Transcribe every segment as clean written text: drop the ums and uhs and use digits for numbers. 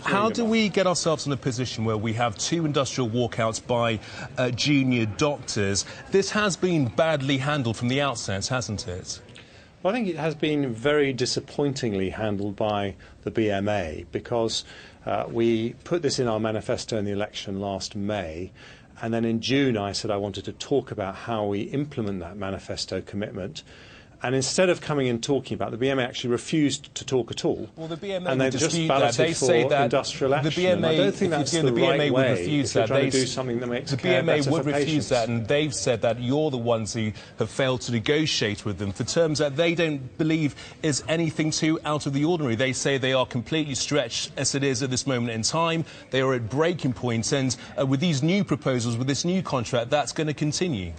How do we get ourselves in a position where we have two industrial walkouts by junior doctors? This has been badly handled from the outset, hasn't it? Well, I think it has been very disappointingly handled by the BMA because we put this in our manifesto in the election last May, and then in June I said I wanted to talk about how we implement that manifesto commitment. And instead of coming and talking about it, the BMA actually refused to talk at all. Well, the BMA and they just balloted they say that industrial action. The BMA, I don't think that's the right way. Refuse if you're that. trying to do something that makes care better for patients. The BMA would refuse that, and they've said that you're the ones who have failed to negotiate with them for terms that they don't believe is anything too out of the ordinary. They say they are completely stretched as it is at this moment in time. They are at breaking points, and with these new proposals, with this new contract, that's going to continue.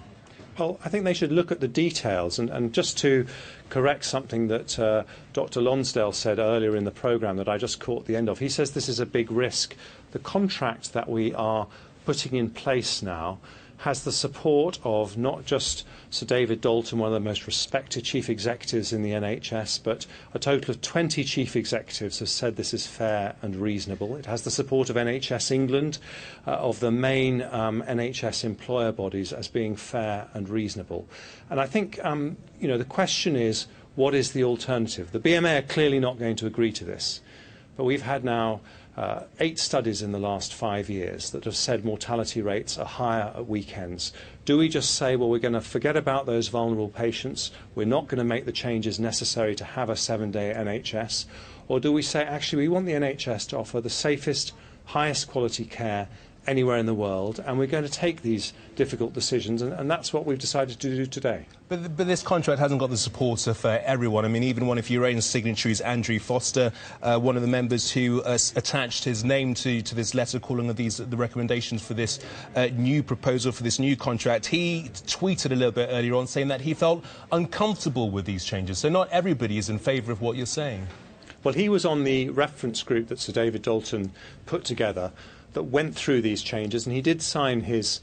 Well, I think they should look at the details. And just to correct something that Dr. Lonsdale said earlier in the programme that I just caught the end of, he says this is a big risk. The contract that we are putting in place now has the support of not just Sir David Dalton, one of the most respected chief executives in the NHS, but a total of 20 chief executives have said this is fair and reasonable. It has the support of NHS England, of the main NHS employer bodies as being fair and reasonable. And I think, the question is, what is the alternative? The BMA are clearly not going to agree to this, but we've had now 8 studies in the last 5 years that have said mortality rates are higher at weekends. Do we just say, well, we're going to forget about those vulnerable patients, we're not going to make the changes necessary to have a 7-day NHS, or do we say, actually, we want the NHS to offer the safest, highest quality care anywhere in the world, and we're going to take these difficult decisions, and that's what we've decided to do today. But this contract hasn't got the support of everyone. I mean, even one of your own signatories, Andrew Foster, one of the members who attached his name to this letter calling of the recommendations for this new proposal, for this new contract, he tweeted a little bit earlier on saying that he felt uncomfortable with these changes. So not everybody is in favour of what you're saying. Well, he was on the reference group that Sir David Dalton put together that went through these changes, and he did sign his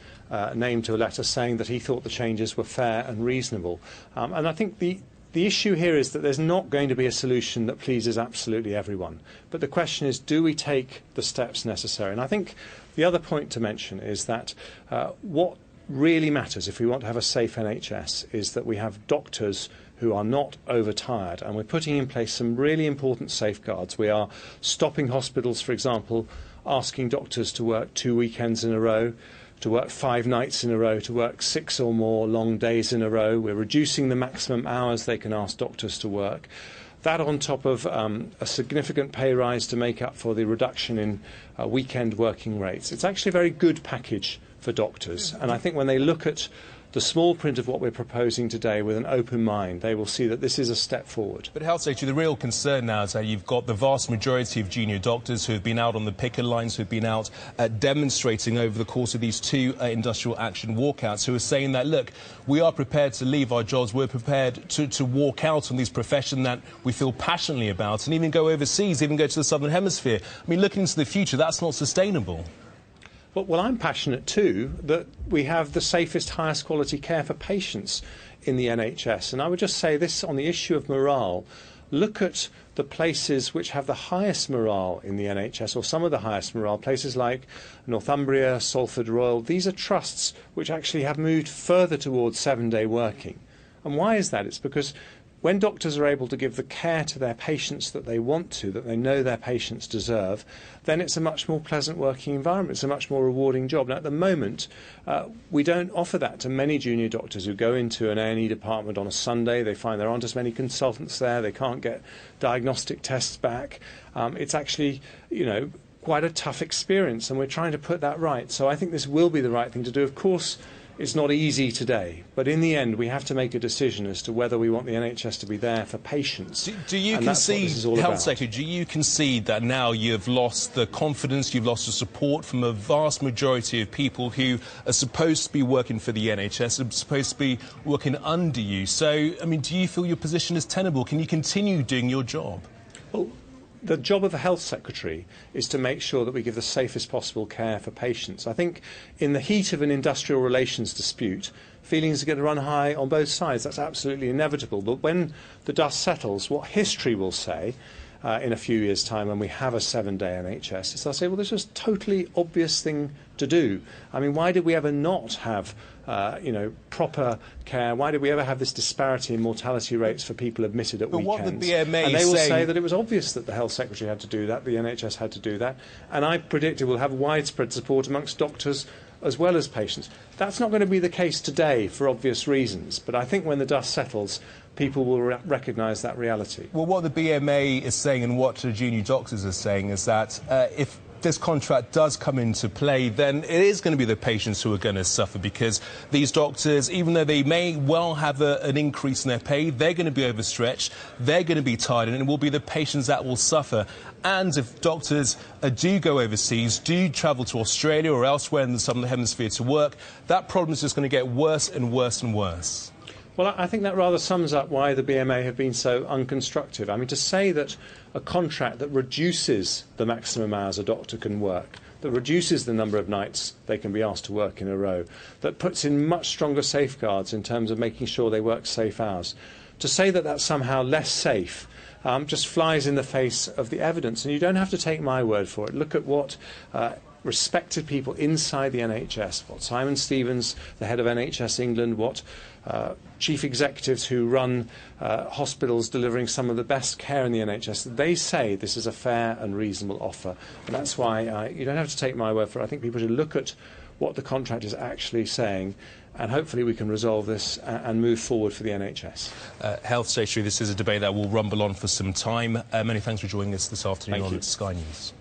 name to a letter saying that he thought the changes were fair and reasonable. And I think the issue here is that there's not going to be a solution that pleases absolutely everyone. But the question is, do we take the steps necessary? And I think the other point to mention is that what really matters if we want to have a safe NHS is that we have doctors who are not overtired, and we're putting in place some really important safeguards. We are stopping hospitals, for example, asking doctors to work 2 weekends in a row, to work 5 nights in a row, to work 6 or more long days in a row. We're reducing the maximum hours they can ask doctors to work. That on top of a significant pay rise to make up for the reduction in weekend working rates. It's actually a very good package for doctors, and I think when they look at the small print of what we're proposing today with an open mind, they will see that this is a step forward. But Health Secretary, the real concern now is that you've got the vast majority of junior doctors who have been out on the picket lines, who have been out demonstrating over the course of these 2 industrial action walkouts, who are saying that, look, we are prepared to leave our jobs, we're prepared to walk out on this profession that we feel passionately about, and even go overseas, even go to the Southern Hemisphere. I mean, looking into the future, that's not sustainable. Well, I'm passionate too that we have the safest, highest quality care for patients in the NHS. And I would just say this on the issue of morale. Look at the places which have the highest morale in the NHS, or some of the highest morale, places like Northumbria, Salford Royal. These are trusts which actually have moved further towards 7-day working. And why is that? It's because when doctors are able to give the care to their patients that they want to, that they know their patients deserve, then it's a much more pleasant working environment. It's a much more rewarding job. Now, at the moment, we don't offer that to many junior doctors who go into an A&E department on a Sunday. They find there aren't as many consultants there. They can't get diagnostic tests back. It's actually, quite a tough experience, and we're trying to put that right. So I think this will be the right thing to do. Of course, it's not easy today, but in the end we have to make a decision as to whether we want the NHS to be there for patients. Do you concede, Health Secretary, do you concede that now you've lost the confidence, you've lost the support from a vast majority of people who are supposed to be working for the NHS, are supposed to be working under you? So, I mean, do you feel your position is tenable? Can you continue doing your job? Well, the job of the Health Secretary is to make sure that we give the safest possible care for patients. I think in the heat of an industrial relations dispute, feelings are going to run high on both sides. That's absolutely inevitable. But when the dust settles, what history will say, in a few years' time when we have a 7-day NHS, is they'll say, well, this was a totally obvious thing to do. I mean, why did we ever not have proper care? Why did we ever have this disparity in mortality rates for people admitted at weekends? What the BMA and they will saying... say that it was obvious that the Health Secretary had to do that, the NHS had to do that, and I predict it will have widespread support amongst doctors as well as patients. That's not going to be the case today for obvious reasons, but I think when the dust settles, people will recognise that reality. Well, what the BMA is saying and what the junior doctors are saying is that if this contract does come into play, then it is going to be the patients who are going to suffer, because these doctors, even though they may well have an increase in their pay, they're going to be overstretched, they're going to be tired, and it will be the patients that will suffer. And if doctors do go overseas, do travel to Australia or elsewhere in the Southern Hemisphere to work, that problem is just going to get worse and worse and worse. Well, I think that rather sums up why the BMA have been so unconstructive. I mean, to say that a contract that reduces the maximum hours a doctor can work, that reduces the number of nights they can be asked to work in a row, that puts in much stronger safeguards in terms of making sure they work safe hours, to say that that's somehow less safe just flies in the face of the evidence. And you don't have to take my word for it. Look at what respected people inside the NHS, what Simon Stevens, the head of NHS England, what chief executives who run hospitals delivering some of the best care in the NHS, they say this is a fair and reasonable offer. And that's why you don't have to take my word for it. I think people should look at what the contract is actually saying, and hopefully we can resolve this and move forward for the NHS. Health Secretary, this is a debate that will rumble on for some time. Many thanks for joining us this afternoon on Sky News.